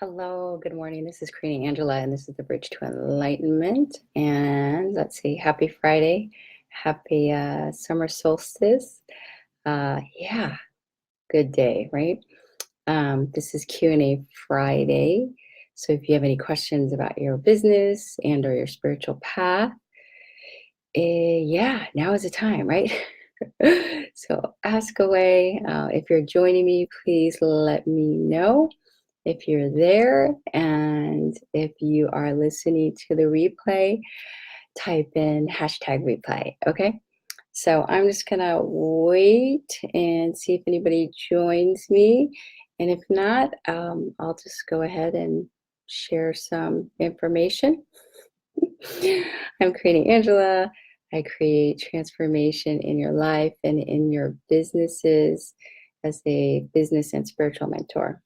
Hello, good morning. This is Corina Angela, and this is the Bridge to Enlightenment. And let's see, happy Friday, happy summer solstice. Yeah, good day, right? This is Q&A Friday. So if you have any questions about your business and or your spiritual path, yeah, now is the time, right? So ask away. If you're joining me, please let me know if you're there, and if you are listening to the replay, type in #replay. Okay, so I'm just gonna wait and see if anybody joins me, and if not, I'll just go ahead and share some information. I'm Corina Angela. I create transformation in your life and in your businesses as a business and spiritual mentor.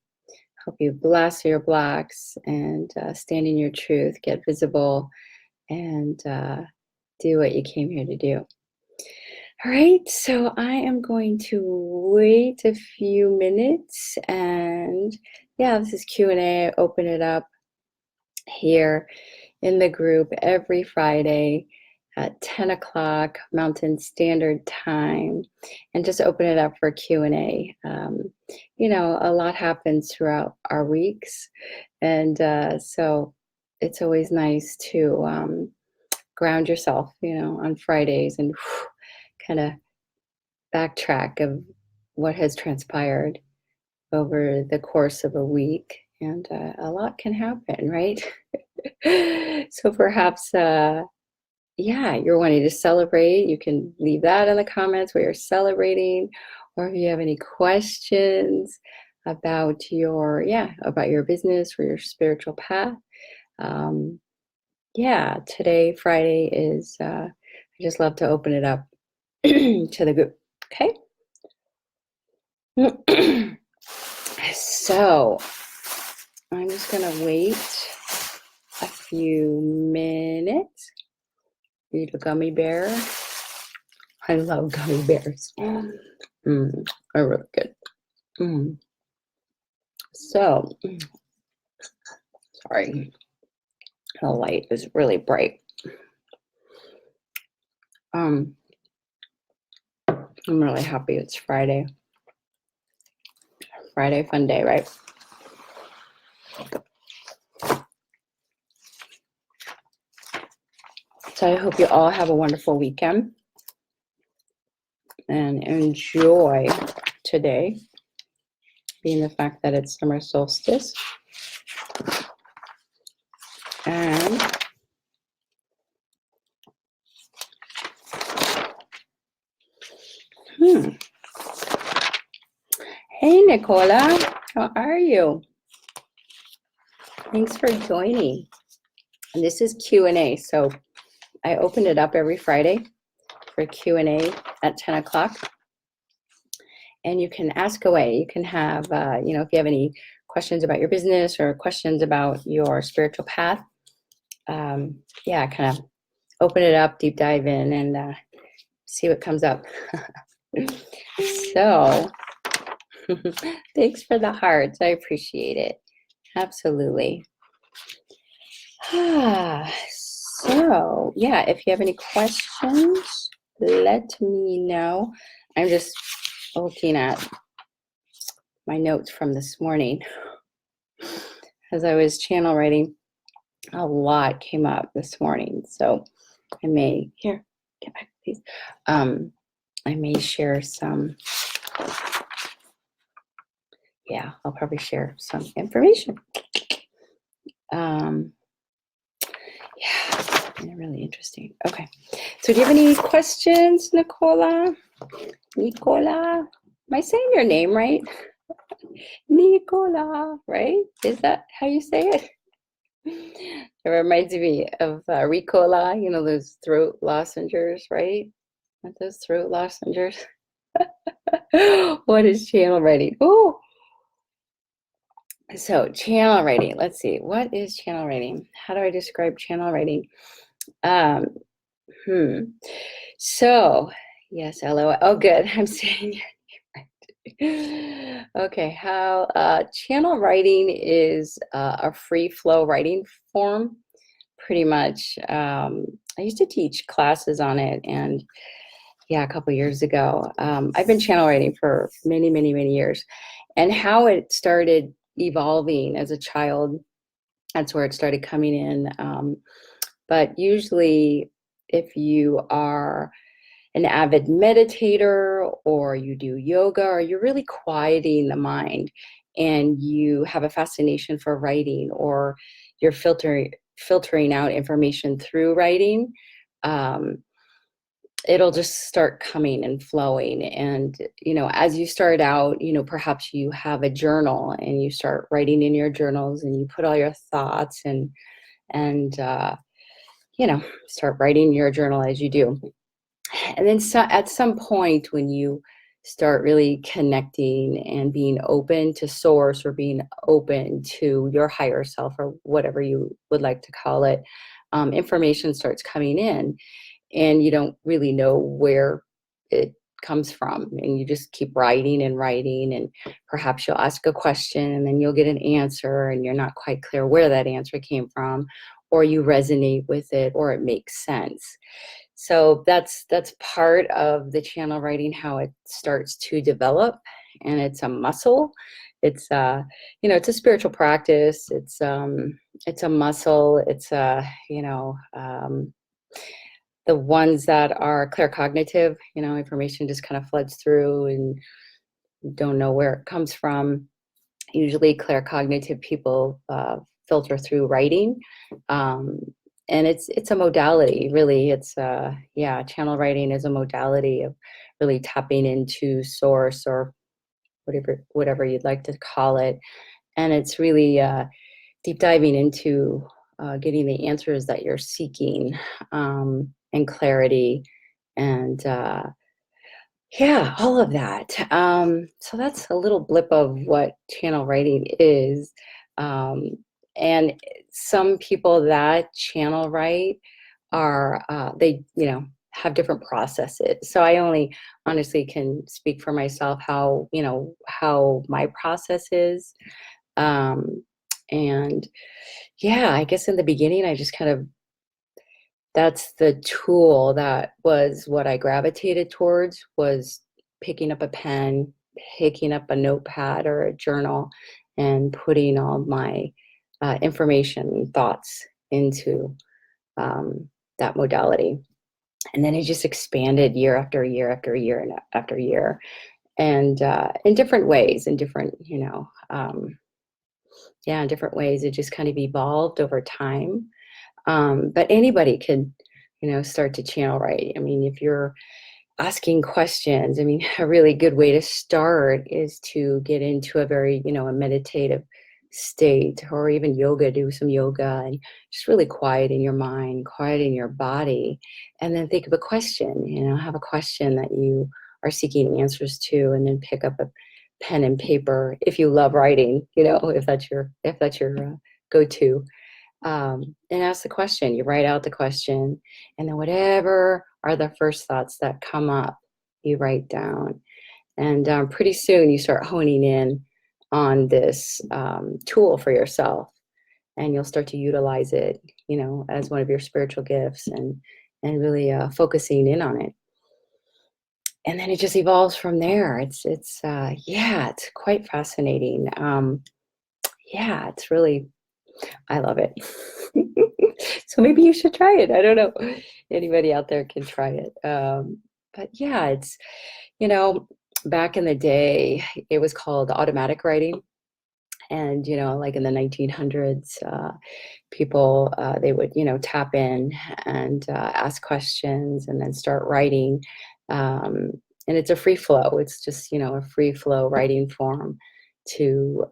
Help you bless your blocks and stand in your truth, get visible, and do what you came here to do. All right, so I am going to wait a few minutes, and yeah, this is Q&A. I open it up here in the group every Friday at 10 o'clock Mountain Standard Time, and just open it up for Q&A. A lot happens throughout our weeks, and so it's always nice to ground yourself, on Fridays and kind of backtrack of what has transpired over the course of a week, and a lot can happen, right? So perhaps you're wanting to celebrate, you can leave that in the comments where you're celebrating, or if you have any questions about your business or your spiritual path. Today, Friday, is I just love to open it up to the group. Okay. So I'm just gonna wait a few minutes. Eat a gummy bear. I love gummy bears. They're really good. So, sorry, the light is really bright. I'm really happy it's Friday. Friday, fun day, right? So I hope you all have a wonderful weekend and enjoy today, being the fact that it's summer solstice. And hey, Nicola, how are you? Thanks for joining. And this is Q&A, so I opened it up every Friday for Q&A at 10 o'clock. And you can ask away. You can have, if you have any questions about your business or questions about your spiritual path, kind of open it up, deep dive in, and see what comes up. So, thanks for the hearts. I appreciate it. Absolutely. So, if you have any questions, let me know. I'm just looking at my notes from this morning. As I was channel writing, a lot came up this morning. So I may, get back, please. I may share some, I'll probably share some information. Really interesting. Okay. So do you have any questions, Nicola? Nicola? Am I saying your name right? Nicola, right? Is that how you say it? It reminds me of Ricola, those throat lozenges, right? Aren't those throat lozenges? What is channel writing? Oh, so channel writing. Let's see. What is channel writing? How do I describe channel writing? So, yes, LOL. Oh, good. I'm saying your name Okay, how channel writing is a free flow writing form, pretty much. I used to teach classes on it, and yeah, a couple years ago. I've been channel writing for many, many, many years, and how it started evolving as a child. That's where it started coming in. But usually, if you are an avid meditator or you do yoga or you're really quieting the mind and you have a fascination for writing or you're filtering out information through writing, um, it'll just start coming and flowing. And as you start out, perhaps you have a journal and you start writing in your journals and you put all your thoughts and start writing your journal as you do. And then at some point when you start really connecting and being open to source or being open to your higher self or whatever you would like to call it, information starts coming in and you don't really know where it comes from, and you just keep writing and writing, and perhaps you'll ask a question and then you'll get an answer and you're not quite clear where that answer came from, or you resonate with it or it makes sense. So that's part of the channel writing, how it starts to develop, and it's a muscle. It's it's a spiritual practice. It's a muscle. It's the ones that are claircognitive, information just kind of floods through and you don't know where it comes from. Usually claircognitive people filter through writing. Um, and it's a modality, really. It's channel writing is a modality of really tapping into source or whatever you'd like to call it. And it's really deep diving into getting the answers that you're seeking, and clarity, and yeah, all of that. So that's a little blip of what channel writing is. Um, and some people that channel write are, they, have different processes. So I only honestly can speak for myself how my process is. Um, and yeah, I guess in the beginning, I just kind of that's the tool that was what I gravitated towards, was picking up a pen, picking up a notepad or a journal, and putting all my information and thoughts into um, that modality. And then it just expanded year after year after year and after year, and in different ways, in different, yeah, in different ways. It just kind of evolved over time. But anybody could, start to channel write. I mean, if you're asking questions, I mean, a really good way to start is to get into a very, a meditative state, or even yoga, do some yoga and just really quiet in your mind, quiet in your body, and then think of a question, have a question that you are seeking answers to, and then pick up a pen and paper if you love writing, if that's your go-to, and ask the question. You write out the question, and then whatever are the first thoughts that come up, you write down. And pretty soon you start honing in on this tool for yourself, and you'll start to utilize it, as one of your spiritual gifts, and really focusing in on it. And then it just evolves from there. Yeah, it's quite fascinating. Yeah, it's really, I love it. So maybe you should try it. I don't know. Anybody out there can try it. But yeah, it's, you know, back in the day, it was called automatic writing. And, like in the 1900s, people, they would, tap in and ask questions and then start writing. Um, and it's a free flow. It's just, a free flow writing form to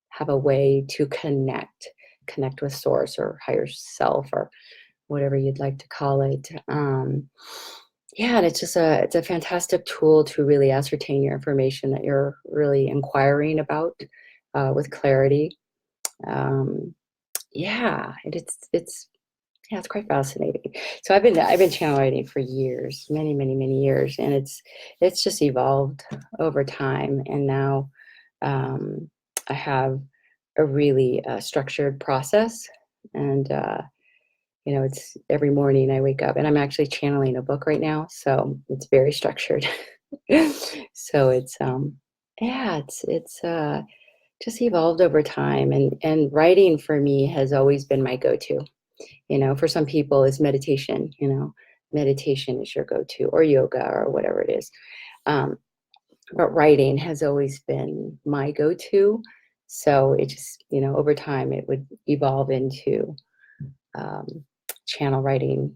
have a way to connect with source or higher self or whatever you'd like to call it. Yeah, and it's a fantastic tool to really ascertain your information that you're really inquiring about with clarity. Um, yeah, it's Yeah, it's quite fascinating. So I've been channel writing for years, many, many, many years, and it's just evolved over time. And now I have a really structured process, and it's every morning I wake up, and I'm actually channeling a book right now, so it's very structured. So yeah, it's just evolved over time, and writing for me has always been my go-to. For some people, it's meditation. Meditation is your go-to, or yoga, or whatever it is. Um, but writing has always been my go-to. So it just, over time, it would evolve into um, channel writing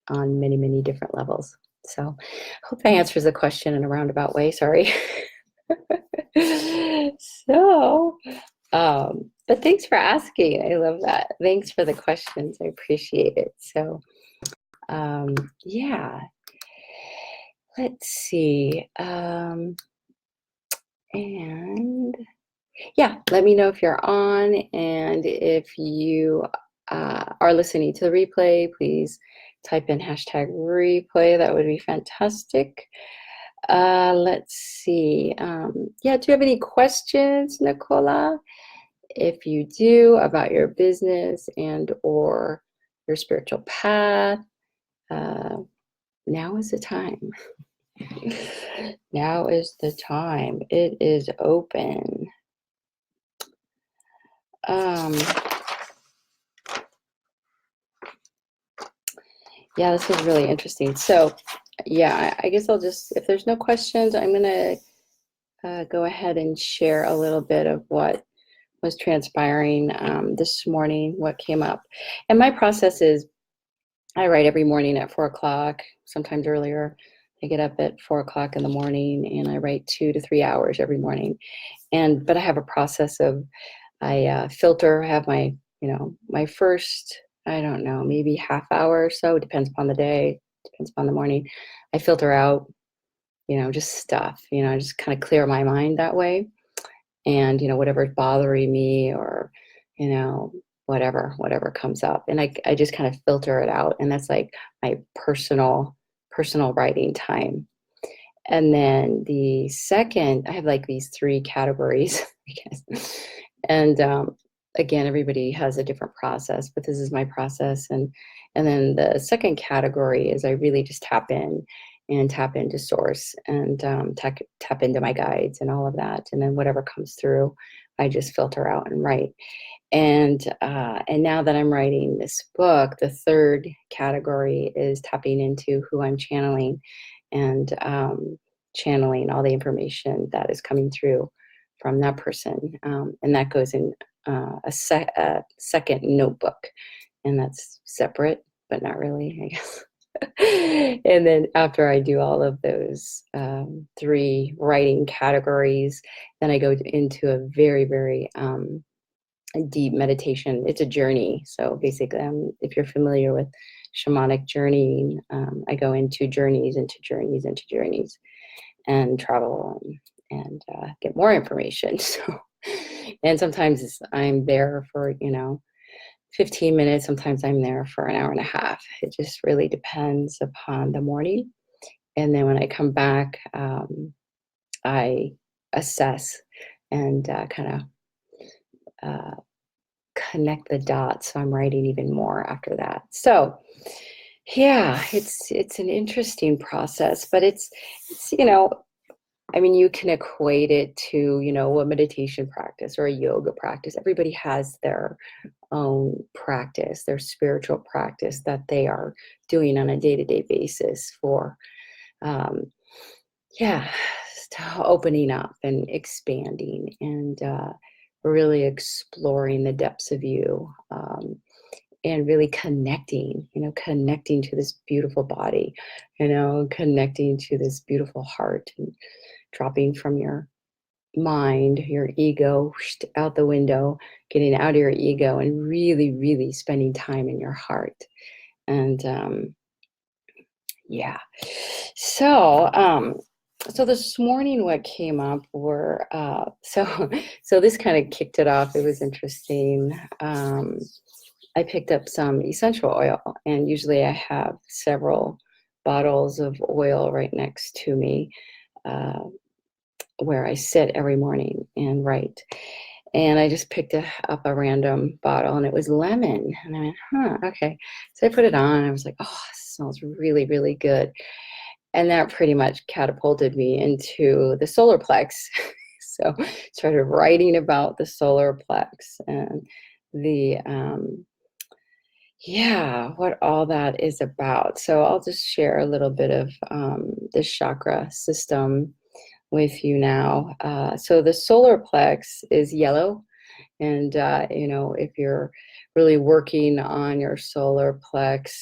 on many, many different levels. So I hope that answers the question in a roundabout way. Sorry. So, but thanks for asking. I love that. Thanks for the questions. I appreciate it. So, yeah, let's see. And yeah, let me know if you're on, and if you are listening to the replay, please type in hashtag replay. That would be fantastic. Let's see. Yeah, do you have any questions, Nicola? If you do, about your business and or your spiritual path, now is the time. Now is the time. It is open. Yeah, this is really interesting. So, yeah, I guess I'll just, if there's no questions, I'm going to go ahead and share a little bit of what was transpiring this morning, what came up. And my process is I write every morning at 4 o'clock, sometimes earlier. I get up at 4 o'clock in the morning, and I write 2 to 3 hours every morning. But I have a process of, I filter, have my first, I don't know, maybe half hour or so, depends upon the day, depends upon the morning. I filter out, just stuff, I just kind of clear my mind that way. And, whatever's bothering me, or, whatever comes up. And I just kind of filter it out. And that's like my personal writing time. And then the second, I have like these 3 categories, I guess. And again, everybody has a different process, but this is my process. And then the second category is I really just tap into source, and tap into my guides and all of that. And then whatever comes through, I just filter out and write. And now that I'm writing this book, the third category is tapping into who I'm channeling, and channeling all the information that is coming through from that person. And that goes in a second notebook, and that's separate, but not really, I guess. And then after I do all of those 3 writing categories, then I go into a very, very deep meditation. It's a journey. So basically, if you're familiar with shamanic journeying, I go into journeys, and travel, and get more information. So, and sometimes I'm there for 15 minutes. Sometimes I'm there for an hour and a half. It just really depends upon the morning. And then when I come back, I assess and kind of connect the dots. So I'm writing even more after that. So yeah, it's an interesting process, but it's you can equate it to, a meditation practice or a yoga practice. Everybody has their own practice, their spiritual practice that they are doing on a day-to-day basis for, opening up and expanding, and really exploring the depths of you, and really connecting to this beautiful body, connecting to this beautiful heart, and dropping from your mind, your ego, out the window, getting out of your ego, and really, really spending time in your heart. And yeah. So this morning, what came up were so this kind of kicked it off. It was interesting. I picked up some essential oil, and usually I have several bottles of oil right next to me, uh, where I sit every morning and write. And I just picked up a random bottle, and it was lemon. And I went, huh, okay. So I put it on, and I was like, oh, it smells really, really good. And that pretty much catapulted me into the solar plex. So started writing about the solar plex and the yeah, what all that is about. So I'll just share a little bit of this chakra system with you now. So the solar plex is yellow, and if you're really working on your solar plex,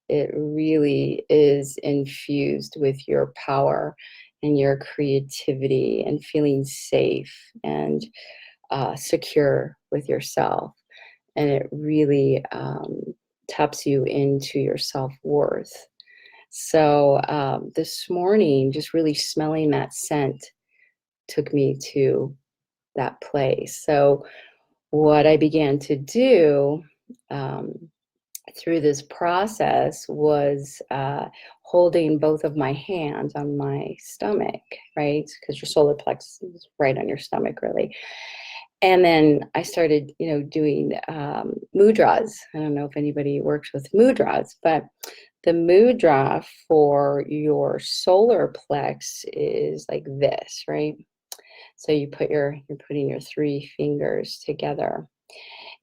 it really is infused with your power and your creativity and feeling safe and secure with yourself. And it really taps you into your self-worth. So this morning, just really smelling that scent took me to that place. So what I began to do um, through this process was holding both of my hands on my stomach, right? Because your solar plexus is right on your stomach, really. And then I started, doing mudras. I don't know if anybody works with mudras, but the mudra for your solar plex is like this, right? So you're putting your three fingers together.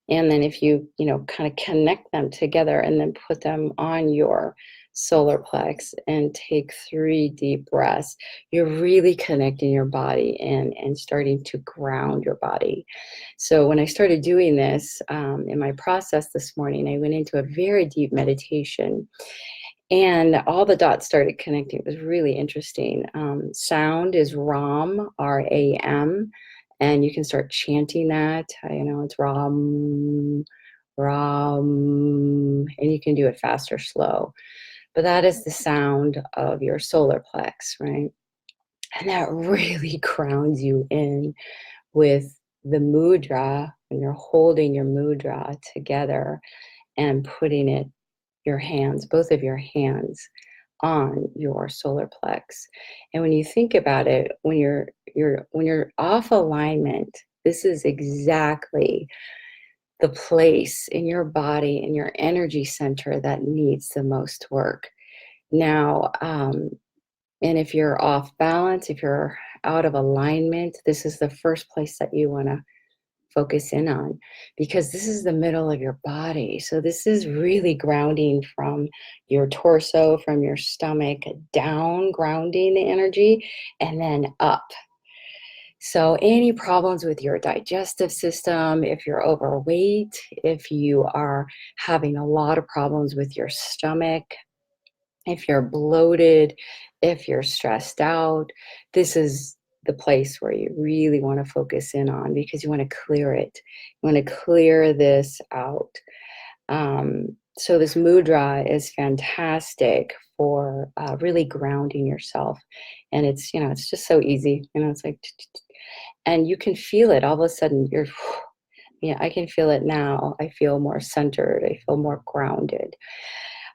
And then if you kind of connect them together and then put them on your solar plex and take 3 deep breaths, you're really connecting your body and starting to ground your body. So when I started doing this in my process this morning, I went into a very deep meditation, and all the dots started connecting. It was really interesting. Sound is Ram, R-A-M, and you can start chanting that. It's Ram, Ram, and you can do it fast or slow. But that is the sound of your solar plex, right? And that really grounds you in with the mudra, when you're holding your mudra together and putting your hands, both of your hands, on your solar plex. And when you think about it, when you're off alignment, this is exactly the place in your body, in your energy center, that needs the most work. Now, and if you're off balance, if you're out of alignment, this is the first place that you want to focus in on, because this is the middle of your body. So this is really grounding from your torso, from your stomach down, grounding the energy, and then up. So any problems with your digestive system, if you're overweight, if you are having a lot of problems with your stomach, if you're bloated, if you're stressed out, this is the place where you really want to focus in on, because you want to clear it. You want to clear this out. So this mudra is fantastic for really grounding yourself. And it's just so easy. It's like, and you can feel it all of a sudden. Yeah, I can feel it now. I feel more centered. I feel more grounded.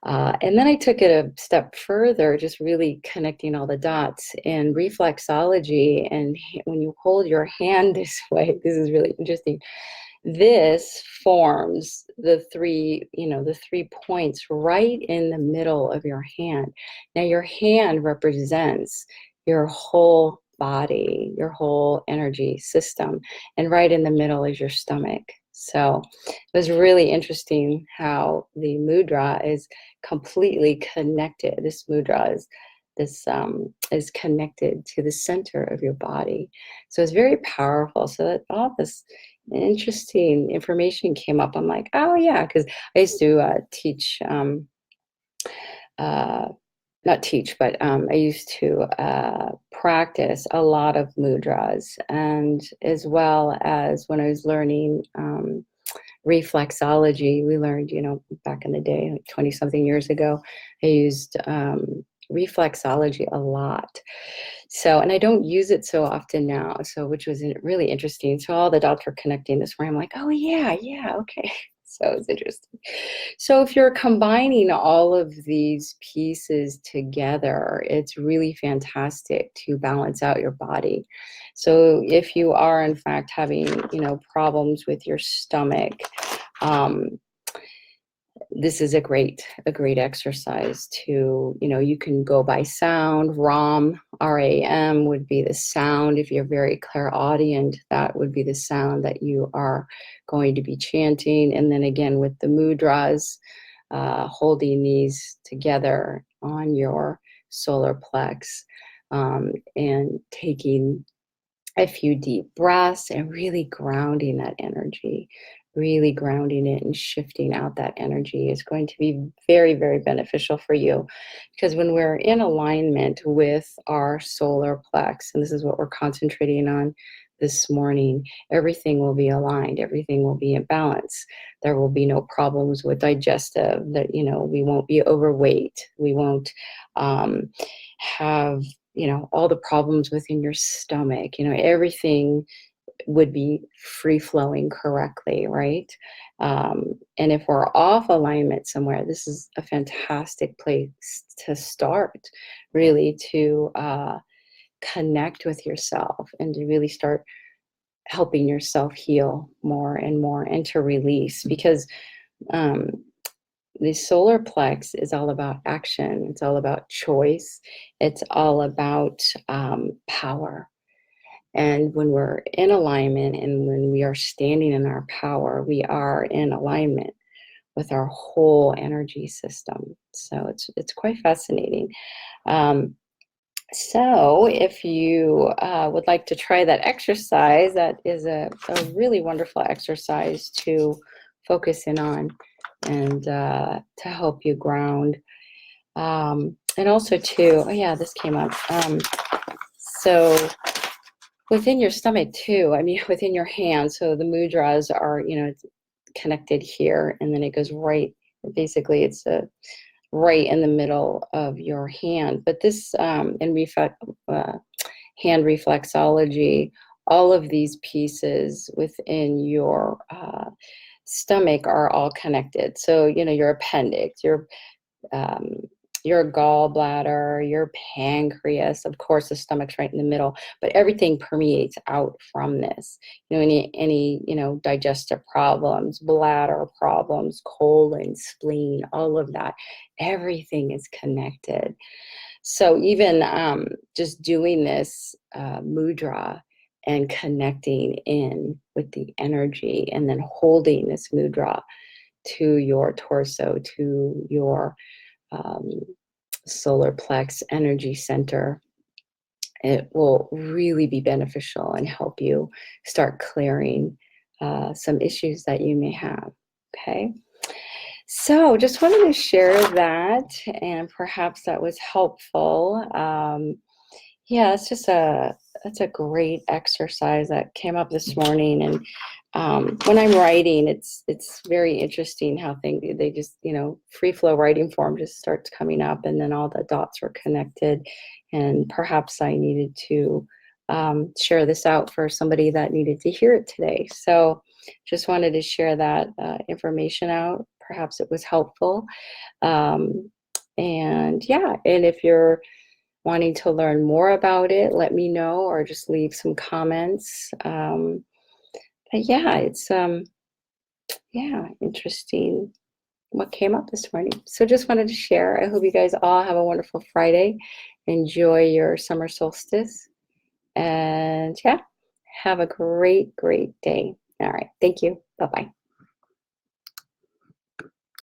And then I took it a step further, just really connecting all the dots in reflexology. And when you hold your hand this way, this is really interesting. This forms the three points right in the middle of your hand. Now, your hand represents your whole body, your whole energy system, and right in the middle is your stomach. So it was really interesting how the mudra is completely connected. This mudra is connected to the center of your body. So it's very powerful. So that all this interesting information came up. I'm like, oh yeah, because I used to teach, uh, not teach, but I used to practice a lot of mudras, and as well as when I was learning reflexology, we learned, back in the day, like 20 something years ago, I used reflexology a lot. So, and I don't use it so often now. So, which was really interesting. So all the dots were connecting this morning. I'm like, oh yeah, yeah, okay. So it's interesting. So if you're combining all of these pieces together, it's really fantastic to balance out your body. So if you are in fact having, problems with your stomach, um, this is a great exercise to, you can go by sound. RAM would be the sound. If you're very clairaudient, that would be the sound that you are going to be chanting. And then again with the mudras, holding these together on your solar plex, and taking a few deep breaths and really grounding that energy, really grounding it and shifting out that energy is going to be very, very beneficial for you. Because when we're in alignment with our solar plex, and this is what we're concentrating on this morning, everything will be aligned, everything will be in balance. There will be no problems with digestive, that, we won't be overweight, we won't have all the problems within your stomach, everything would be free flowing correctly, right? And if we're off alignment somewhere, this is a fantastic place to start, really, to connect with yourself and to really start helping yourself heal more and more and to release. Because um, the solar plex is all about action, it's all about choice, it's all about power. And when we're in alignment and when we are standing in our power, we are in alignment with our whole energy system. So it's quite fascinating. Um, so if you would like to try that exercise, that is a really wonderful exercise to focus in on and to help you ground. And also too, oh yeah, this came up. So within your stomach too, I mean, within your hands. So the mudras are, it's connected here, and then it goes right. Basically, it's right in the middle of your hand. But this uh, hand reflexology, all of these pieces within your stomach are all connected. So your appendix, um, your gallbladder, your pancreas, of course, the stomach's right in the middle, but everything permeates out from this. Any digestive problems, bladder problems, colon, spleen, all of that, everything is connected. So even just doing this mudra and connecting in with the energy and then holding this mudra to your torso, to your um, solar plex energy center, it will really be beneficial and help you start clearing some issues that you may have. Okay. So just wanted to share that, and perhaps that was helpful. Yeah, that's a great exercise that came up this morning. And when I'm writing, it's very interesting how they just, free flow writing form just starts coming up, and then all the dots were connected. And perhaps I needed to share this out for somebody that needed to hear it today. So just wanted to share that information out. Perhaps it was helpful. Um, and yeah, and if you're wanting to learn more about it, let me know or just leave some comments. But yeah, it's yeah, interesting what came up this morning. So just wanted to share. I hope you guys all have a wonderful Friday. Enjoy your summer solstice. And yeah, have a great, great day. All right. Thank you. Bye-bye.